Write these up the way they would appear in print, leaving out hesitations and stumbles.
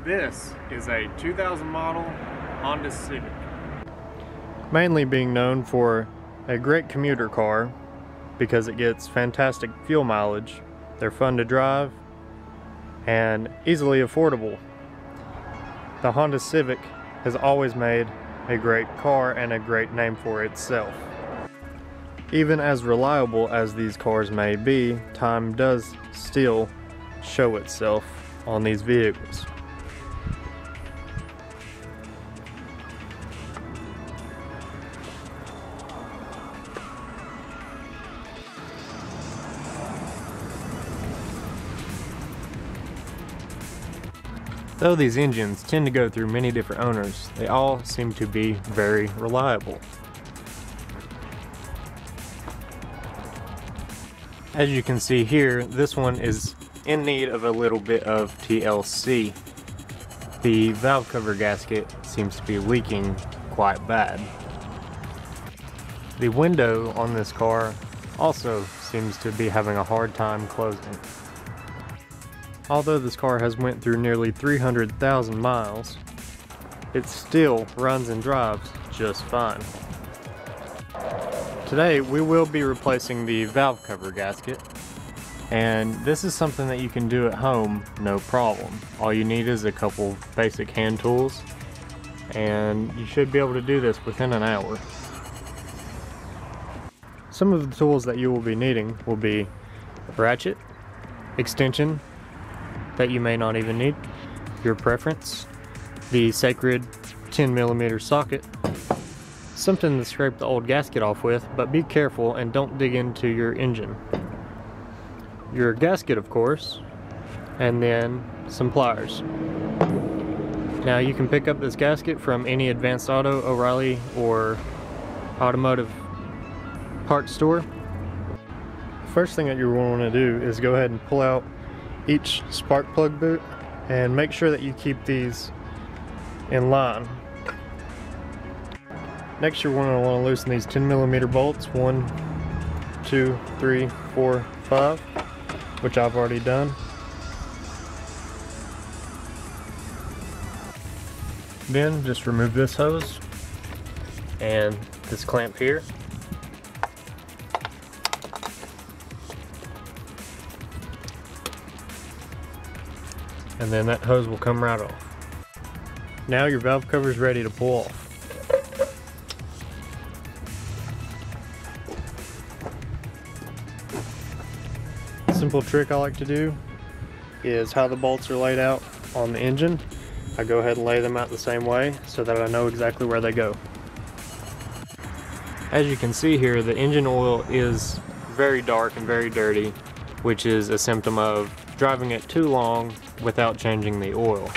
This is a 2000 model Honda Civic. Mainly being known for a great commuter car because it gets fantastic fuel mileage, they're fun to drive, and easily affordable. The Honda Civic has always made a great car and a great name for itself. Even as reliable as these cars may be, time does still show itself on these vehicles. Though these engines tend to go through many different owners, they all seem to be very reliable. As you can see here, this one is in need of a little bit of TLC. The valve cover gasket seems to be leaking quite bad. The window on this car also seems to be having a hard time closing. Although this car has went through nearly 300,000 miles, it still runs and drives just fine. Today we will be replacing the valve cover gasket, and this is something that you can do at home no problem. All you need is a couple basic hand tools, and you should be able to do this within an hour. Some of the tools that you will be needing will be a ratchet, extension that you may not even need, your preference, the sacred 10mm socket, something to scrape the old gasket off with, but be careful and don't dig into your engine, your gasket of course, and then some pliers. Now you can pick up this gasket from any Advanced Auto, O'Reilly, or automotive parts store. First thing that you want to do is go ahead and pull out each spark plug boot and make sure that you keep these in line. Next, you're going to want to loosen these 10mm bolts, 1, 2, 3, 4, 5, which I've already done. Then just remove this hose and this clamp here. And then that hose will come right off. Now your valve cover is ready to pull off. A simple trick I like to do is how the bolts are laid out on the engine. I go ahead and lay them out the same way so that I know exactly where they go. As you can see here, the engine oil is very dark and very dirty, which is a symptom of driving it too long without changing the oil.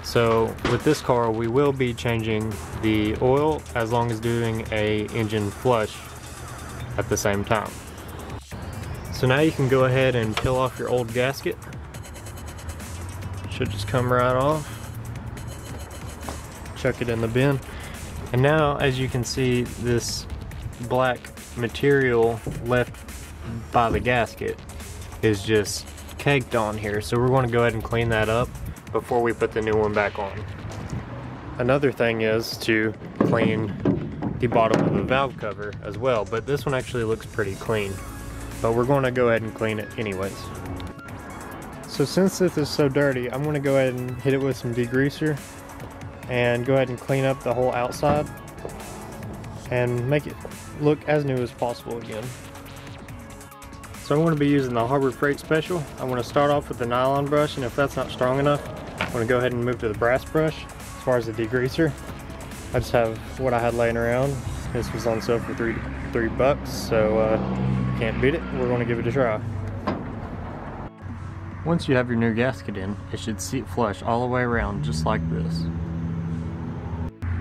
So with this car we will be changing the oil as long as doing a engine flush at the same time. So now you can go ahead and peel off your old gasket. Should just come right off. Chuck it in the bin. And now as you can see, this black material left by the gasket is just caked on here, so we're going to go ahead and clean that up before we put the new one back on. Another thing is to clean the bottom of the valve cover as well, but this one actually looks pretty clean, but we're going to go ahead and clean it anyways. So since this is so dirty, I'm going to go ahead and hit it with some degreaser and go ahead and clean up the whole outside and make it look as new as possible again. So I'm going to be using the Harbor Freight Special. I'm going to start off with the nylon brush, and if that's not strong enough, I'm going to go ahead and move to the brass brush. As far as the degreaser, I just have what I had laying around. This was on sale for three bucks, so can't beat it. We're going to give it a try. Once you have your new gasket in, it should seat flush all the way around just like this.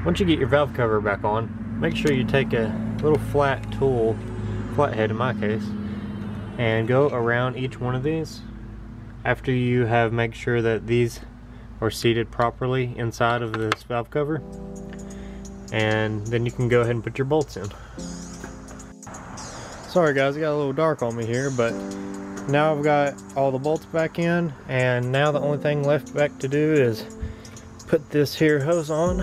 Once you get your valve cover back on, make sure you take a little flat tool, flathead in my case, and go around each one of these. After you have made sure that these are seated properly inside of this valve cover, and then you can go ahead and put your bolts in. Sorry guys, it got a little dark on me here, but Now I've got all the bolts back in, and now the only thing left back to do is put this here hose on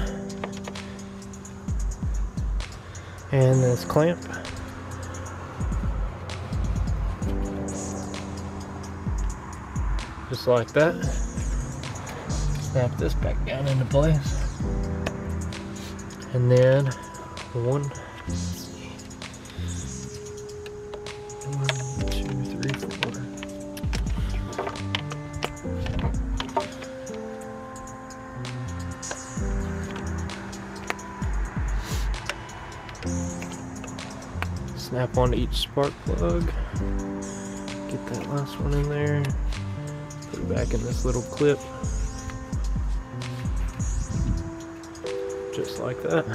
and this clamp. Just like that. Snap this back down into place. And then one, 2, 3, 4. Snap onto each spark plug. Get that last one in there. Put it back in this little clip. Just like that.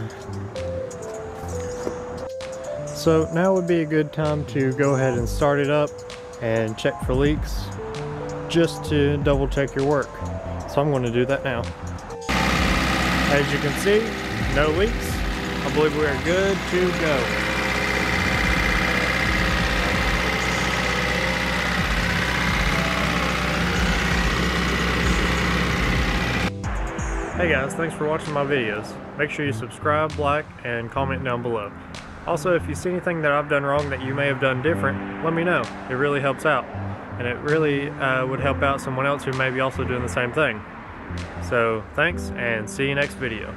So now would be a good time to go ahead and start it up and check for leaks, just to double check your work. So I'm going to do that now. As you can see, no leaks. I believe we are good to go. Hey guys, thanks for watching my videos. Make sure you subscribe, like, and comment down below. Also, if you see anything that I've done wrong that you may have done different, let me know. It really helps out. And it really would help out someone else who may be also doing the same thing. So, thanks, and see you next video.